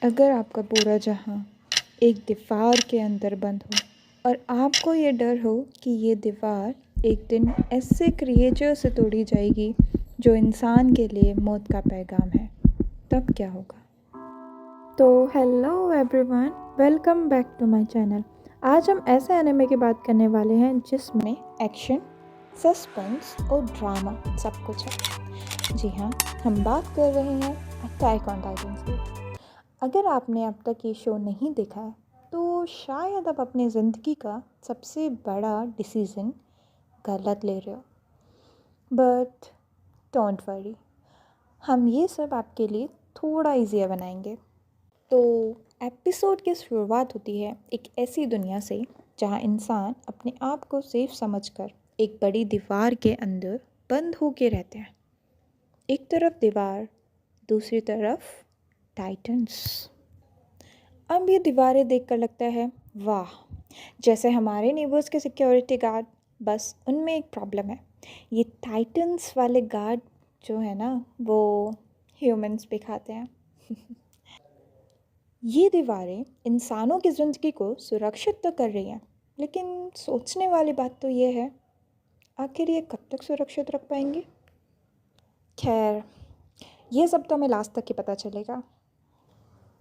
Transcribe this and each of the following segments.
अगर आपका पूरा जहां एक दीवार के अंदर बंद हो और आपको ये डर हो कि ये दीवार एक दिन ऐसे क्रिएचर से तोड़ी जाएगी जो इंसान के लिए मौत का पैगाम है, तब क्या होगा? तो hello everyone, welcome back to my channel. आज हम ऐसे एनिमे की बात करने वाले हैं जिसमें एक्शन, सस्पेंस और ड्रामा सब कुछ है। जी हाँ, हम बात कर रहे हैं अटैक ऑन टाइटंस की। अगर आपने अब तक ये शो नहीं देखा है तो शायद आप अपनी ज़िंदगी का सबसे बड़ा डिसीज़न गलत ले रहे हो। बट डोंट वरी, हम ये सब आपके लिए थोड़ा इजियर बनाएंगे। तो एपिसोड की शुरुआत होती है एक ऐसी दुनिया से जहाँ इंसान अपने आप को सेफ समझकर एक बड़ी दीवार के अंदर बंद होके रहते हैं। एक तरफ दीवार, दूसरी तरफ टाइटन्स। अब ये दीवारें देखकर लगता है वाह, जैसे हमारे नेबर्स के सिक्योरिटी गार्ड, बस उनमें एक प्रॉब्लम है। ये टाइटन्स वाले गार्ड जो है ना, वो ह्यूमंस पे खाते हैं। ये दीवारें इंसानों की ज़िंदगी को सुरक्षित तो कर रही हैं, लेकिन सोचने वाली बात तो ये है, आखिर ये कब तक सुरक्षित रख पाएंगे? खैर, ये सब तो हमें लास्ट तक ही पता चलेगा।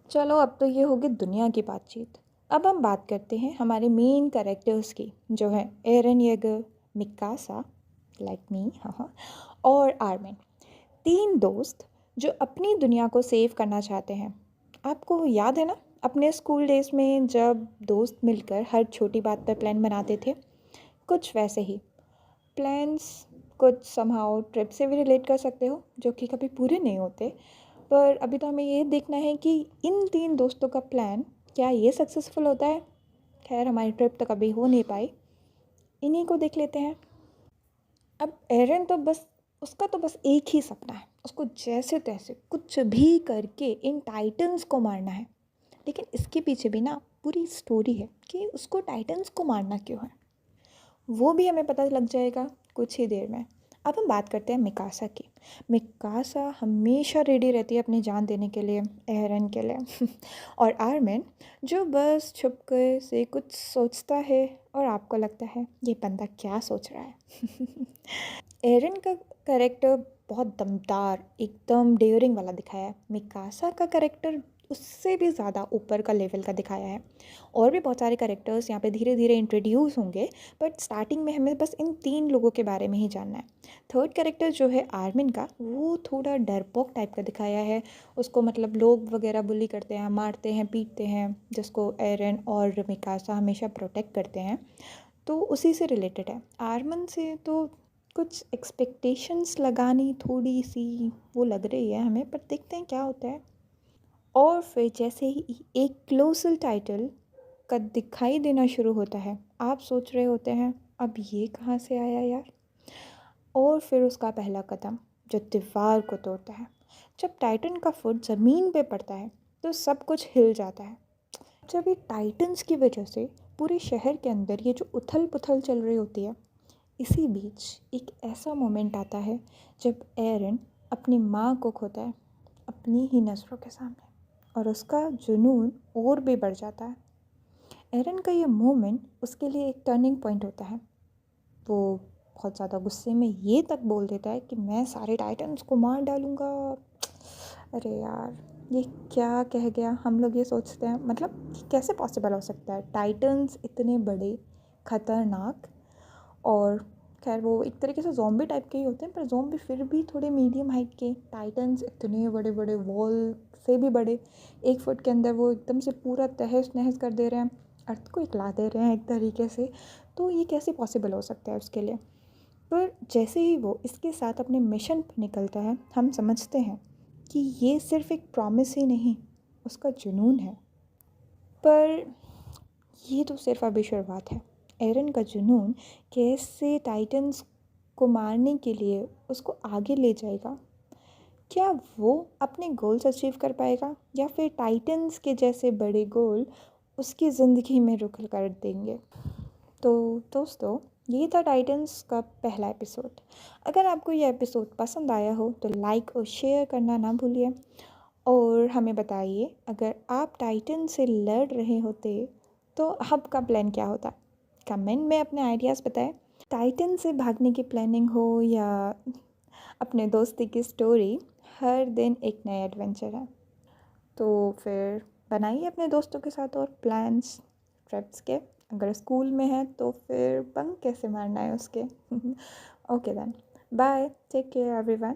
चलो, अब तो ये होगी दुनिया की बातचीत। अब हम बात करते हैं हमारे मेन कैरेक्टर्स की, जो है Eren Yeager, Mikasa like me, हाँ, और आर्मिन। तीन दोस्त जो अपनी दुनिया को सेव करना चाहते हैं। आपको याद है ना, अपने स्कूल डेज में जब दोस्त मिलकर हर छोटी बात पर प्लान बनाते थे? कुछ वैसे ही प्लान्स कुछ समहाउ ट्रिप से भी रिलेट कर सकते हो, जो कि कभी पूरे नहीं होते। पर अभी तो हमें ये देखना है कि इन तीन दोस्तों का प्लान क्या ये सक्सेसफुल होता है। खैर, हमारी ट्रिप तो कभी हो नहीं पाई, इन्हीं को देख लेते हैं। अब एरन तो बस, उसका तो बस एक ही सपना है, उसको जैसे तैसे कुछ भी करके इन टाइटन्स को मारना है। लेकिन इसके पीछे भी ना पूरी स्टोरी है कि उसको टाइटन्स को मारना क्यों है। वो भी हमें पता लग जाएगा कुछ ही देर में। अब हम बात करते हैं मिकासा की। मिकासा हमेशा रेडी रहती है अपनी जान देने के लिए, एरन के लिए। और आर्मिन जो बस छुपकर से कुछ सोचता है और आपको लगता है ये बंदा क्या सोच रहा है। एरन का करेक्टर बहुत दमदार, एकदम डेयरिंग वाला दिखाया है। मिकासा का करेक्टर उससे भी ज़्यादा ऊपर का लेवल का दिखाया है। और भी बहुत सारे करेक्टर्स यहाँ पे धीरे धीरे इंट्रोड्यूस होंगे, बट स्टार्टिंग में हमें बस इन तीन लोगों के बारे में ही जानना है। थर्ड कैरेक्टर जो है आर्मिन का, वो थोड़ा डरपोक टाइप का दिखाया है। उसको मतलब लोग वगैरह बुली करते हैं, मारते हैं, पीटते हैं, जिसको एरन और मिकासा हमेशा प्रोटेक्ट करते हैं। तो उसी से रिलेटेड है। आर्मिन से तो कुछ एक्सपेक्टेशंस लगानी थोड़ी सी वो लग रही है हमें, पर देखते हैं क्या होता है। और फिर जैसे ही एक क्लोजल टाइटल का दिखाई देना शुरू होता है, आप सोच रहे होते हैं अब ये कहाँ से आया यार। और फिर उसका पहला कदम जो दीवार को तोड़ता है। जब टाइटन का फुट ज़मीन पे पड़ता है तो सब कुछ हिल जाता है। जब ये टाइटन्स की वजह से पूरे शहर के अंदर ये जो उथल पुथल चल रही होती है, इसी बीच एक ऐसा मोमेंट आता है जब एरन अपनी माँ को खोता है अपनी ही नज़रों के सामने, और उसका जुनून और भी बढ़ जाता है। एरन का ये मोमेंट उसके लिए एक टर्निंग पॉइंट होता है। वो बहुत ज़्यादा गुस्से में ये तक बोल देता है कि मैं सारे टाइटन्स को मार डालूँगा। अरे यार, ये क्या कह गया। हम लोग ये सोचते हैं मतलब कैसे पॉसिबल हो सकता है, टाइटन्स इतने बड़े, खतरनाक। और खैर वो एक तरीके से ज़ॉम्बी टाइप के ही होते हैं, पर ज़ॉम्बी फिर भी थोड़े मीडियम हाइट के। टाइटन्स इतने बड़े बड़े, वॉल से भी बड़े। 1 फुट के अंदर वो एकदम से पूरा तहस नहस कर दे रहे हैं, अर्थ को हिला दे रहे हैं एक तरीके से। तो ये कैसे पॉसिबल हो सकता है उसके लिए। पर जैसे ही वो इसके साथ अपने मिशन पर निकलता है, हम समझते हैं कि ये सिर्फ एक प्रॉमिस ही नहीं, उसका जुनून है। पर ये तो सिर्फ अभी शुरुआत है। एरन का जुनून कैसे टाइटन्स को मारने के लिए उसको आगे ले जाएगा। क्या वो अपने गोल्स अचीव कर पाएगा, या फिर टाइटन्स के जैसे बड़े गोल उसकी ज़िंदगी में रुक कर देंगे। तो दोस्तों, ये था टाइटन्स का पहला एपिसोड। अगर आपको ये एपिसोड पसंद आया हो तो लाइक और शेयर करना ना भूलिए। और हमें बताइए, अगर आप टाइटन से लड़ रहे होते तो आपका प्लान क्या होता? कमेंट में अपने आइडियाज़ बताएं। टाइटन से भागने की प्लानिंग हो या अपने दोस्ती की स्टोरी, हर दिन एक नया एडवेंचर है। तो फिर बनाइए अपने दोस्तों के साथ और प्लान्स ट्रिप्स के। अगर स्कूल में है तो फिर बंक कैसे मारना है उसके। Okay then, bye, take care everyone.